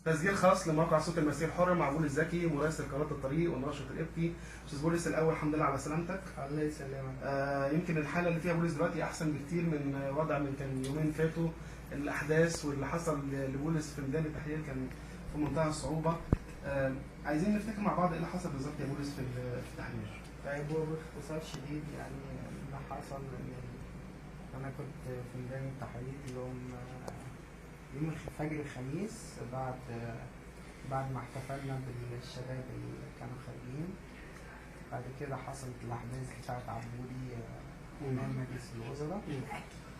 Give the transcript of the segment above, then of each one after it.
تسجيل خاص لموقع صوت المسيح الحر مع بولس زكي مراسل قناه الطريق والناشط القبطي. استاذ بولس، الاول الحمد لله على سلامتك. الله يسلمك. يمكن الحاله اللي فيها بولس دلوقتي احسن بكتير من وضع من كان يومين فاتوا. الاحداث واللي حصل لبولس في ميدان التحرير كان في منتهى الصعوبه. عايزين نفتكر مع بعض ايه اللي حصل بالظبط يا بولس في التحرير. طيب، هو باختصار شديد يعني اللي حصل ان انا كنت في ميدان التحرير يوم فجر الخميس بعد ما احتفلنا بالشباب اللي كانوا خارجين. بعد كده حصلت الاحداث بتاعت عبودي امام مجلس الوزراء.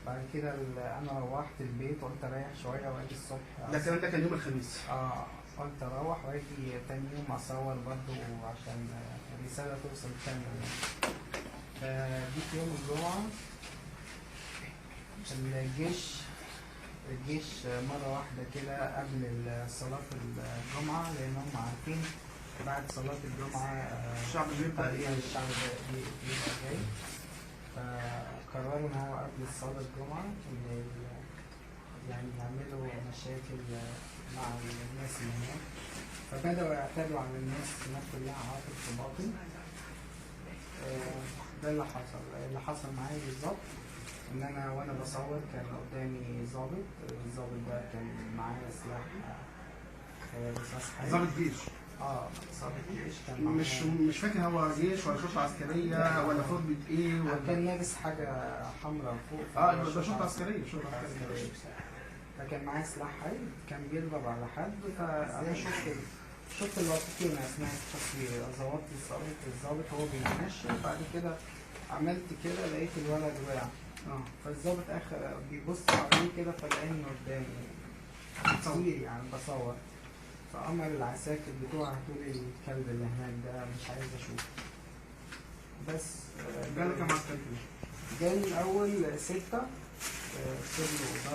بعد كده انا روحت البيت وقلت اريح شويه واجي الصبح. ده كان يوم الخميس. قلت اروح واجي تاني يوم اصور برضه عشان الرساله توصل تاني. جيت يوم الجمعه الجيش مرة واحدة كده قبل صلاة الجمعة، لأن هم عارفين بعد صلاة الجمعة الشعب بيبقى بيبقى جاي. فقرروا إن هو قبل صلاة الجمعة إن يعني يعملوا مشاكل مع الناس اللي هناك، فبدأوا يعتدوا على الناس هناك كلها عاطل في باطن. ده اللي حصل معايا بالظبط. ان انا وانا بصور كان قدامي ضابط. الضابط ده كان معايا سلاح رصاص حي. ضابط جيش. ضابط جيش كان معايا. مش فاكر هو جيش ولا شرطه عسكريه ولا فوق ايه ولا كان لابس حاجه حمراء فوق. ده شرطه عسكريه. فكان معايا سلاح حي، كان بيضرب على حد. فانا شفت اللقطتين اثناء التصوير. ظبطت الضابط هو بيمشي، وبعد كده عملت كده لقيت الولد وقع. فالظابط بيبص عليه كده فلقاني قدامي تصوير يعني بصور. فأمر العساكر بتوعه هاتولي الكلب اللي هناك ده، مش عايز أشوفه. بس جالك كام عسكري؟ جالي الأول 6.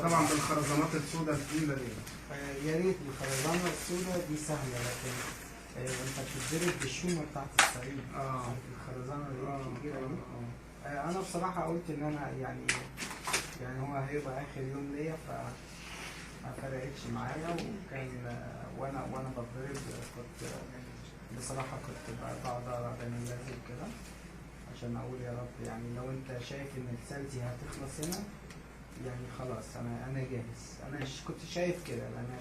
طبعا بالخرزانات السوداء الثقيلة دي. يا ريت الخرزانة السوداء دي سهلة، لكن انت بتتضرب بالشومة بتاعت الصعيد. الخرزانة دي كبيرة دي. انا بصراحه قلت ان انا يعني هو هيبقى اخر يوم ليا، فما فرقتش معايا. وكان وانا بتضرب كنت بصراحه بقعد اقرا بين اللازم كده عشان اقول يا رب، يعني لو انت شايف ان رسالتي هتخلص هنا يعني خلاص انا جاهز. انا كنت شايف كده لان انا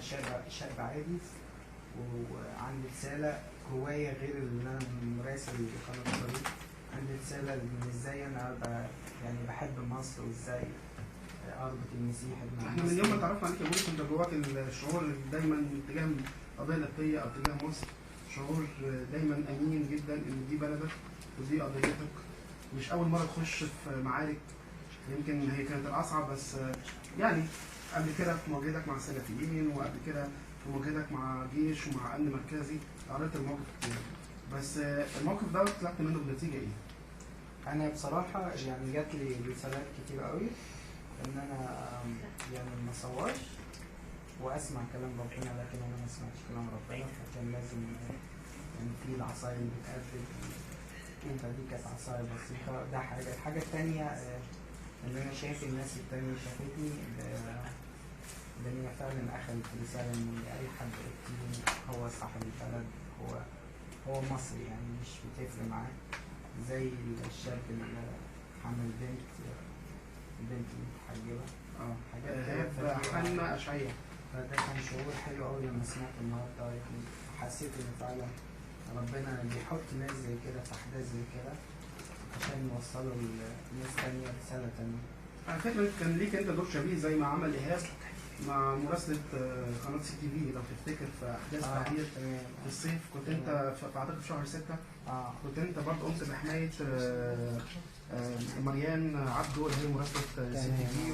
شاب عادي وعندي رساله جوايا غير اللي انا مراسل لقناه الطريق. عندي رسالة إن إزاي أنا أبقى يعني بحب مصر وإزاي أربط المسيح بمع إحنا من يوم ما اتعرفنا عليك يا بولس أنت جواك الشعور اللي دايما تجاه القضية القبطية أو تجاه مصر، شعور دايما أمين جدا إن دي بلدك ودي قضيتك. مش أول مرة تخش في معارك، يمكن هي كانت الأصعب، بس يعني قبل كده في مواجهتك مع السلفيين وقبل كده في مواجهتك مع جيش ومع أمن مركزي قريت الموقف كتير. بس الموقف ده طلعت منه بنتيجة إيه؟ أنا بصراحة يعني جات لي رسالات كتير قوي إن أنا يعني ما أصورش وأسمع كلام ربنا، لكن أنا ما سمعتش كلام ربنا. فكان لازم يعني في العصاية اللي بتقدم دي كانت عصاية بسيطة. ده الحاجة التانية إن أنا شايف الناس التانية شافتني لأن هي فعلا أخذت رسالة إن أي حد هو صاحب البلد، هو مصري، يعني مش بتفرق معاه زي الشاب اللي حمل بنت متحجبة. حاجات حنة أشعية. فده كان شعور حلو قوي لما سمعت النهارده. يعني حسيت إن فعلا ربنا بيحط ناس زي كده في أحداث زي كده عشان يوصلوا لناس تانية رسالة تانية. على فكرة كان ليك أنت دور شبيه زي ما عمل إيهاب مع مراسلة قناة سي تي في لو تفتكر في أحداث التحرير في الصيف. كنت أنت أعتقد في شهر 6 كنت أنت برضه قمت بحماية مريان عبده اللي هي مراسلة سي تي في،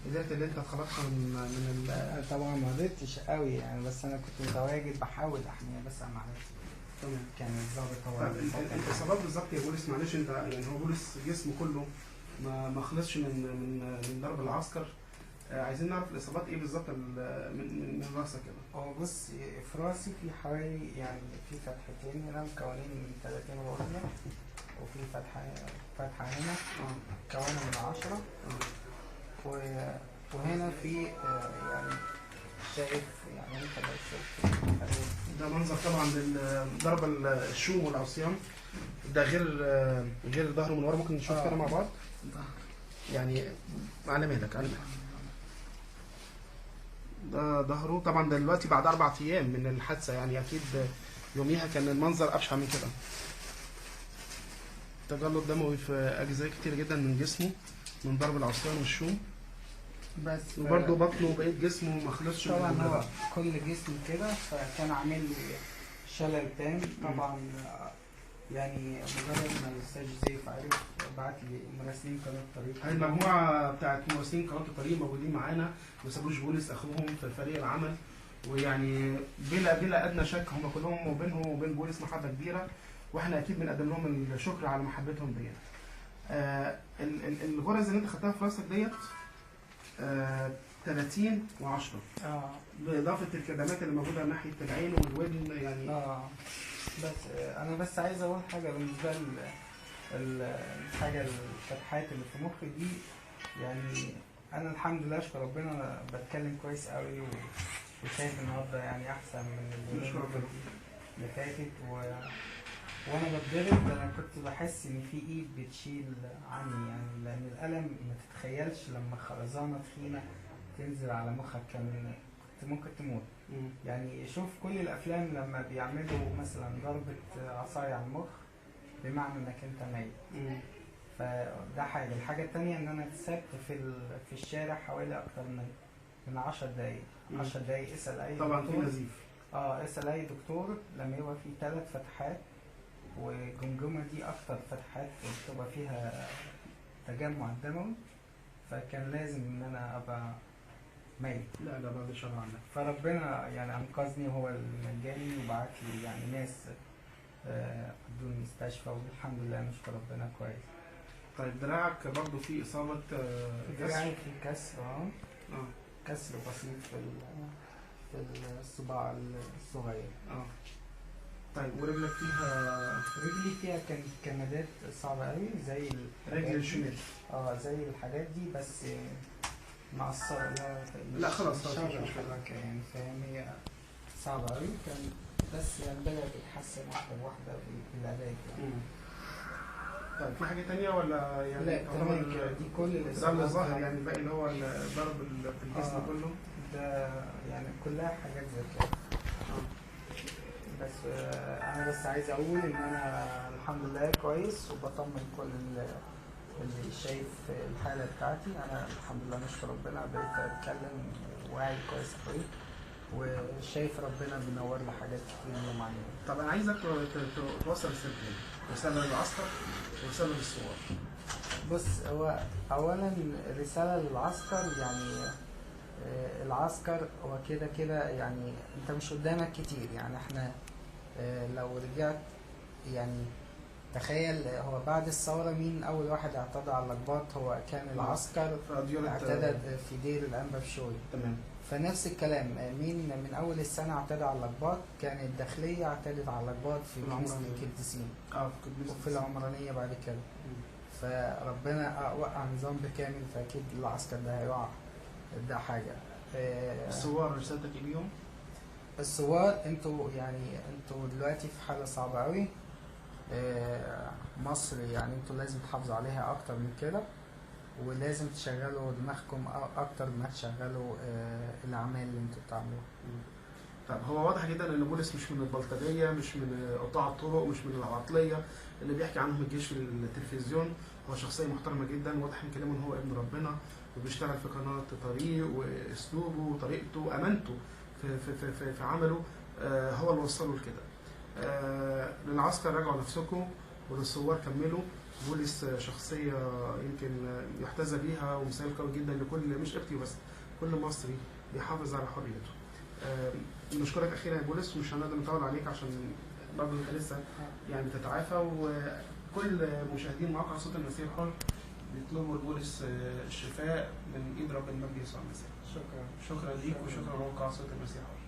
وقدرت إن أنت تخلصها من طبعا ما قدرتش قوي يعني، بس أنا كنت متواجد بحاول أحميها بس أنا معرفتش. كان الضابط هو الإصابات بالظبط يا بولس. معلش أنت يعني هو بولس جسمه كله ما خلصش من ضرب العسكر. عايزين نعرف الاصابات ايه بالظبط من راسك كده. هو بص، في راسي في حوالي يعني في فتحتين هنا مكونين من 30 غرزة، وفي فتحة هنا مكونة من 10، وهنا في يعني شايف يعني انت لو شفت ده منظر طبعا لضرب الشوم والعصيان. ده غير ظهره من ورا، ممكن نشوف كده مع بعض يعني على مهلك على مهلك. ده ظهره طبعا، ده دلوقتي بعد 4 أيام من الحادثه، يعني اكيد يوميها كان المنظر ابشع من كده. تجلط دموي في اجزاء كتير جدا من جسمه من ضرب العصيان والشوم، بس وبرده بطنه وبقيه جسمه ما خلصش طبعا هو كل جسم كده، فكان عامل لي شلل تام طبعا. يعني مجرد ما الاستاذ زيف عرف بعت لي مراسلين قناه الطريق. هاي المجموعه بتاعت مراسلين قناه الطريق موجودين معانا، ما سابوش بولس اخوهم في فريق العمل، ويعني بلا ادنى شك هم كلهم وبينهم وبين بولس محبه كبيره، واحنا اكيد بنقدم لهم الشكر على محبتهم ديت. الغرز اللي انت خدتها في راسك ديت 30 و10 باضافه الكدمات اللي موجوده ناحيه العين والودن يعني. بس انا بس عايز اقول حاجه بالنسبه الحاجه الفتحات اللي في مخي دي. يعني انا الحمد لله اشكر ربنا أنا بتكلم كويس قوي، وشايف النهارده يعني احسن من اللي فاتت. وانا بتضرب انا كنت بحس ان في ايد بتشيل عني، يعني لان الالم ما تتخيلش لما خرزانه تخينه تنزل على مخك كنت ممكن تموت. يعني شوف كل الافلام لما بيعملوا مثلا ضربه عصايه على المخ بمعنى انك انت ميت. فده حاجه. الحاجه الثانيه ان انا اتسبت في الشارع حوالي اكتر من 10 دقايق. 10 دقايق. اسال اي طبعا دكتور. في نزيف. اسال اي دكتور لما يبقى في 3 فتحات، والجمجمه دي اكتر فتحات بتبقى فيها تجمع دموي، فكان لازم ان انا ابقى ميت. لا بعد الشر عنك. فربنا يعني انقذني، وهو اللي نجاني وبعت لي يعني ناس ودوني المستشفى، والحمد لله نشكر ربنا كويس. طيب دراعك برضه في اصابه دراعي في كسر كسر بسيط في الصباع الصغير. طيب ورجلك فيها؟ رجلي فيها كانت كمادات صعبة قوي زي رجل الشمال. زي الحاجات دي، بس مقصرة. لا خلاص يعني فاهم، هي صعبة قوي كان، بس يعني بدأت تتحسن واحدة بواحدة بالعلاج يعني. طيب في حاجة تانية ولا يعني؟ لا تمام كده، دي كل ده اللي ظاهر يعني، الباقي اللي هو الضرب في الجسم كله ده يعني كلها حاجات زي كده. بس انا بس عايز اقول ان انا الحمد لله كويس، وبطمن كل اللي شايف الحاله بتاعتي. انا الحمد لله نشكر ربنا بقيت اتكلم واعي كويس قوي، وشايف ربنا بينور لي حاجات كتير يوم عن يوم. طب انا عايزك توصل رساله للعسكر ورساله للثوار. بص، هو اولا رساله للعسكر، يعني العسكر هو كده يعني انت مش قدامك كتير. يعني احنا لو رجعت يعني تخيل، هو بعد الثورة مين أول واحد اعتدى على الأقباط؟ هو كان العسكر. اعتدى في دير الأنبا بشوي. تمام. فنفس الكلام، مين من أول السنة اعتدى على الأقباط؟ كان الداخلية اعتدت على الأقباط في كنيسة القديسين. وفي العمرانية بعد كده. فربنا وقع نظام بالكامل، فأكيد العسكر ده هيقع. ده حاجة. الثوار رسالتك ايه ليهم؟ الثوار انتوا دلوقتي في حالة صعبة قوي. مصر يعني انتوا لازم تحافظوا عليها اكتر من كده، ولازم تشغلوا دماغكم اكتر ما تشغلوا الاعمال اللي انتوا بتعملوها. طب هو واضح جدا ان بولس مش من البلطجيه، مش من قطاع الطرق، مش من العطليه اللي بيحكي عنهم الجيش في التلفزيون. هو شخصيه محترمه جدا، واضح من كلامه ان هو ابن ربنا، وبيشتغل في قناه طريق، واسلوبه وطريقته وامانته في عمله هو اللي وصله لكده. للعسكر راجعوا نفسكم، وللثوار كملوا. بولس شخصيه يمكن يحتذى بيها، ومثال قوي جدا لكل مش قبطي بس كل مصري بيحافظ على حريته. نشكرك اخيرا يا بولس، ومش هنقدر نطول عليك عشان برضه انت لسه يعني تتعافى. وكل مشاهدين مواقع صوت المسيح الحر بيطلبوا لبولس الشفاء من ايد رب المجد يسوع المسيح. شكرا ليك، وشكرا لموقع صوت المسيح الحر.